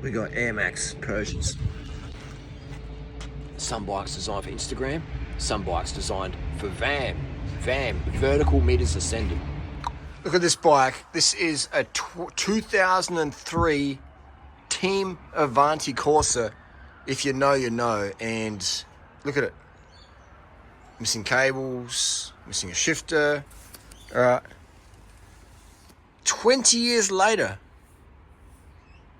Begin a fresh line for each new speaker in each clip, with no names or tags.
We got Air Max Persians. Some bikes designed for Instagram, some bikes designed for VAM, vertical meters ascended. Look at this bike. This is a 2003 Team Avanti Corsa. If you know, you know. And look at it. Missing cables, missing a shifter. All right. 20 years later,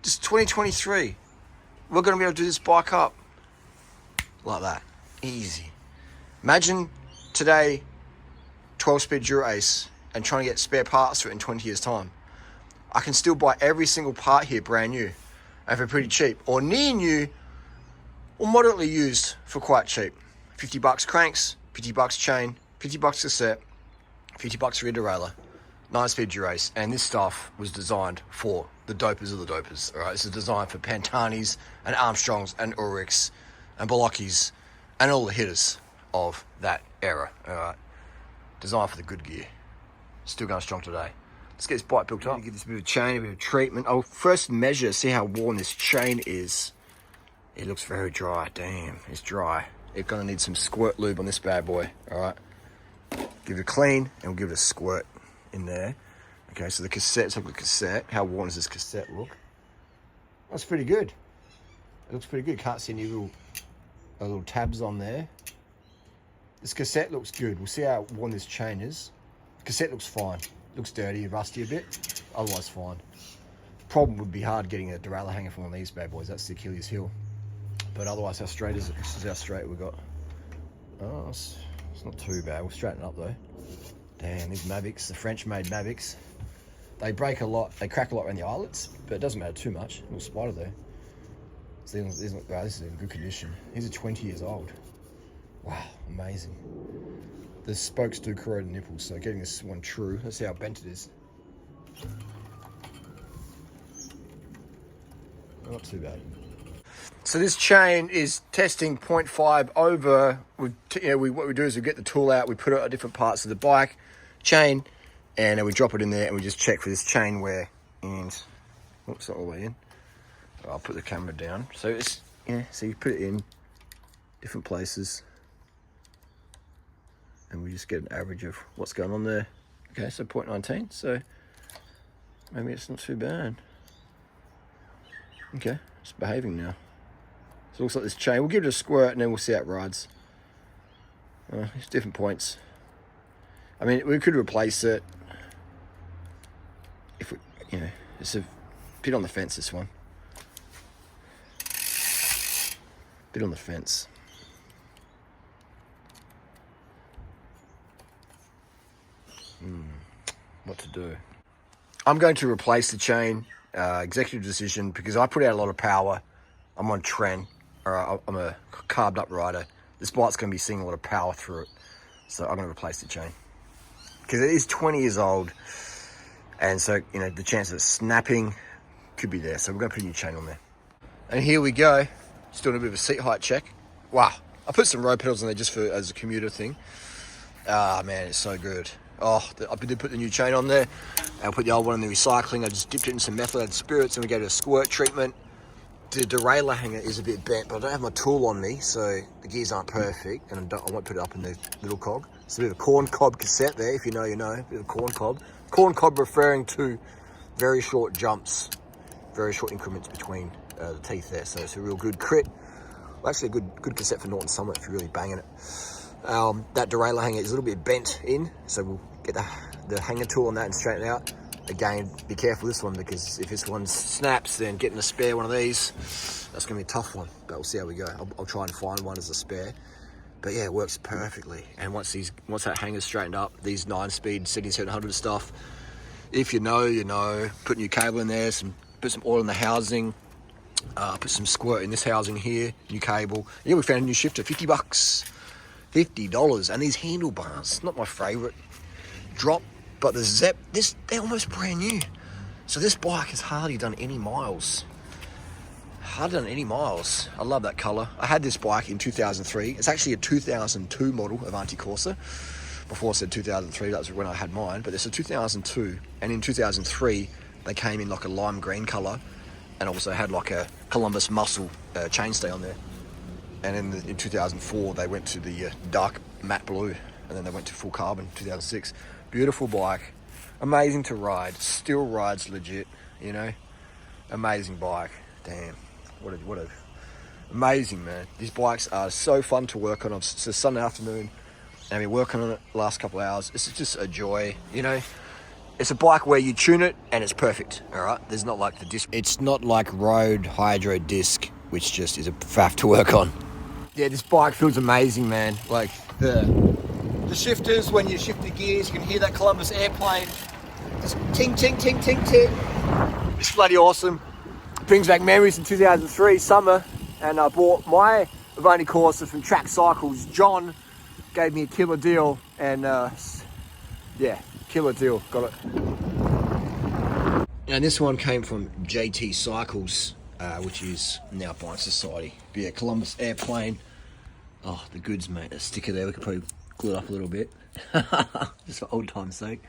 just 2023, we're going to be able to do this bike up like that. Easy. Imagine today, 12-speed Dura-Ace and trying to get spare parts for it in 20 years' time. I can still buy every single part here brand new and for pretty cheap, or near new, or moderately used for quite cheap. 50 bucks cranks, 50 bucks chain, 50 bucks cassette, 50 bucks rear derailleur, 9-speed Dura-Ace, and this stuff was designed for the dopers of the dopers. All right, this is designed for Pantanis and Armstrongs and Ulrichs and Bolokis and all the hitters of that era. All right, designed for the good gear. Still going strong today. Let's get this bike built up. Give this a bit of chain, a bit of treatment. I'll first measure, see how worn this chain is. It looks very dry. Damn, it's dry. It's gonna need some squirt lube on this bad boy. All right, give it a clean and we'll give it a squirt in there. Okay, so the cassette, let's look at the cassette. How worn does this cassette look? That's pretty good. It looks pretty good. Can't see any little tabs on there. This cassette looks good. We'll see how worn this chain is. The cassette looks fine. Looks dirty, rusty a bit. Otherwise fine. Problem would be hard getting a derailleur hanger from one of these bad boys. That's the Achilles heel. But otherwise, how straight is it? This is how straight we got. Oh, it's not too bad. We'll straighten it up though. Damn, these Mavics, the French-made Mavics. They break a lot, they crack a lot around the eyelets, but it doesn't matter too much. Little spider there. So this is in good condition. These are 20 years old. Wow, amazing. The spokes do corrode the nipples, so getting this one true, let's see how bent it is. Not too bad. So this chain is testing 0.5 over. What we do is we get the tool out, we put it on different parts of the bike chain, and then we drop it in there and we just check for this chain wear. And oops, not all the way in. I'll put the camera down. So it's so you put it in different places, and we just get an average of what's going on there. Okay, so 0.19. So maybe it's not too bad. Okay, it's behaving now. So it looks like this chain. We'll give it a squirt and then we'll see how it rides. There's different points. I mean, we could replace it if we, it's a bit on the fence, this one. Bit on the fence. What to do? I'm going to replace the chain, executive decision, because I put out a lot of power. I'm on trend, or I'm a carved up rider. This bike's going to be seeing a lot of power through it. So I'm going to replace the chain. Because it is 20 years old. And so, the chance of it snapping could be there. So we're going to put a new chain on there. And here we go. Just doing a bit of a seat height check. Wow. I put some road pedals on there just as a commuter thing. Ah, man, it's so good. Oh, I did put the new chain on there. I put the old one in the recycling. I just dipped it in some methylated spirits and we gave it a squirt treatment. The derailleur hanger is a bit bent, but I don't have my tool on me, so the gears aren't perfect, and I won't put it up in the little cog. It's a bit of a corn cob cassette there, if you know, you know. A bit of corn cob. Corn cob referring to very short jumps, very short increments between the teeth there, so it's a real good crit. Well, actually a good cassette for Norton Summit if you're really banging it. That derailleur hanger is a little bit bent in, so we'll get the hanger tool on that and straighten it out. Again, be careful with this one, because if this one snaps, then getting a spare one of these, that's going to be a tough one. But we'll see how we go. I'll try and find one as a spare. But yeah, it works perfectly. And once that hanger's straightened up, these 9-speed 7700 stuff, if you know, you know. Put a new cable in there, put some oil in the housing, put some squirt in this housing here, new cable. Yeah, we found a new shifter, 50 bucks. $50. And these handlebars, not my favorite drop, but the Zep, they're almost brand new. So this bike has hardly done any miles. I love that color. I had this bike in 2003. It's actually a 2002 model Avanti Corsa. Before I said 2003, that was when I had mine, but it's a 2002. And in 2003, they came in like a lime green color. and also had like a Columbus muscle chainstay on there. And in 2004, they went to the dark matte blue, and then they went to full carbon 2006. Beautiful bike, amazing to ride, still rides legit, you know. Amazing bike, damn, what a amazing, man. These bikes are so fun to work on. It's a Sunday afternoon, and I've been working on it the last couple of hours. It's just a joy, you know. It's a bike where you tune it and it's perfect, all right? There's not like the disc. It's not like road hydro disc, which just is a faff to work on. Yeah, this bike feels amazing, man. Like the shifters, when you shift the gears, you can hear that Columbus airplane. Just ting, ting, ting, ting, ting. It's bloody awesome. It brings back memories in 2003, summer, and I bought my Avani Corsa from Track Cycles. John gave me a killer deal, and yeah, killer deal, got it. And this one came from JT Cycles, which is now Bike Society. But yeah, Columbus airplane. Oh, the goods, mate. A sticker there, we could probably glue it up a little bit. Just for old time's sake.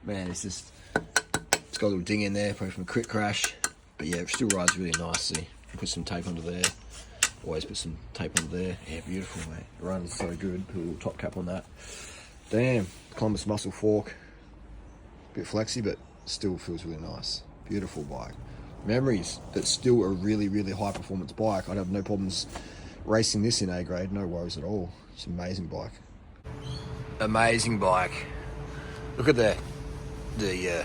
Man, it's got a little ding in there, probably from a crit crash. But yeah, it still rides really nicely. Put some tape under there. Always put some tape under there. Yeah, beautiful, mate. The runs so good. Put a little top cap on that. Damn, Columbus muscle fork. Bit flexy, but still feels really nice. Beautiful bike. Memories, but still a really, really high performance bike. I'd have no problems racing this in A grade. No worries at all. It's an amazing bike. Amazing bike. Look at you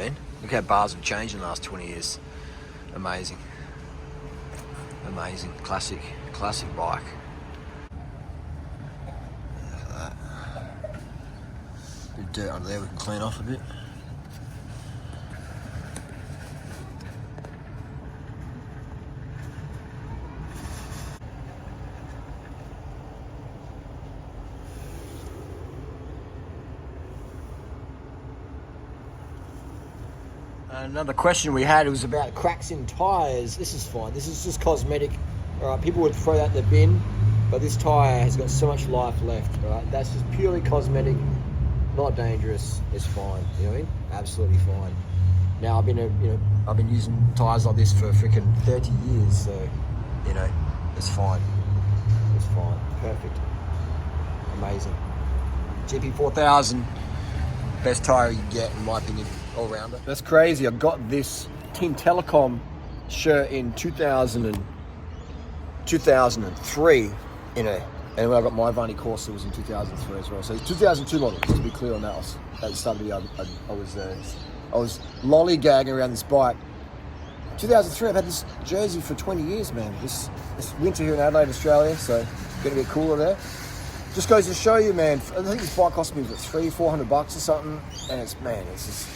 know, look how bars have changed in the last 20 years. Amazing. Amazing. Classic bike. Look at that. Bit of dirt under there we can clean off a bit. Another question we had was about cracks in tyres. This is fine. This is just cosmetic. All right, people would throw that in the bin, but this tyre has got so much life left. All right, that's just purely cosmetic, not dangerous. It's fine. You know what I mean? Absolutely fine. Now I've been using tyres like this for freaking 30 years, so you know, it's fine. It's fine. Perfect. Amazing. GP4000, best tyre you can get in my opinion. All rounder. That's crazy. I got this Team Telecom shirt in 2003 and when I got my Avani Corsa was in 2003 as well. So it's 2002 model, just to be clear on that. At the start of the year, I was lollygagging around this bike. 2003, I've had this jersey for 20 years, man. This winter here in Adelaide, Australia, so getting a bit cooler there. Just goes to show you, man. I think this bike cost me $300-400 or something, and it's just.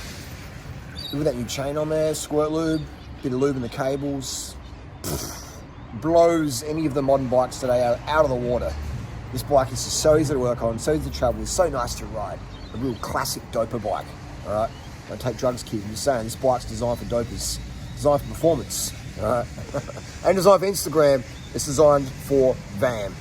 Look at that new chain on there, squirt lube, bit of lube in the cables. Blows any of the modern bikes today out of the water. This bike is just so easy to work on, so easy to travel, it's so nice to ride. A real classic doper bike, all right? Don't take drugs, kid. I'm just saying, this bike's designed for dopers, designed for performance, all right? And designed for Instagram, it's designed for VAM.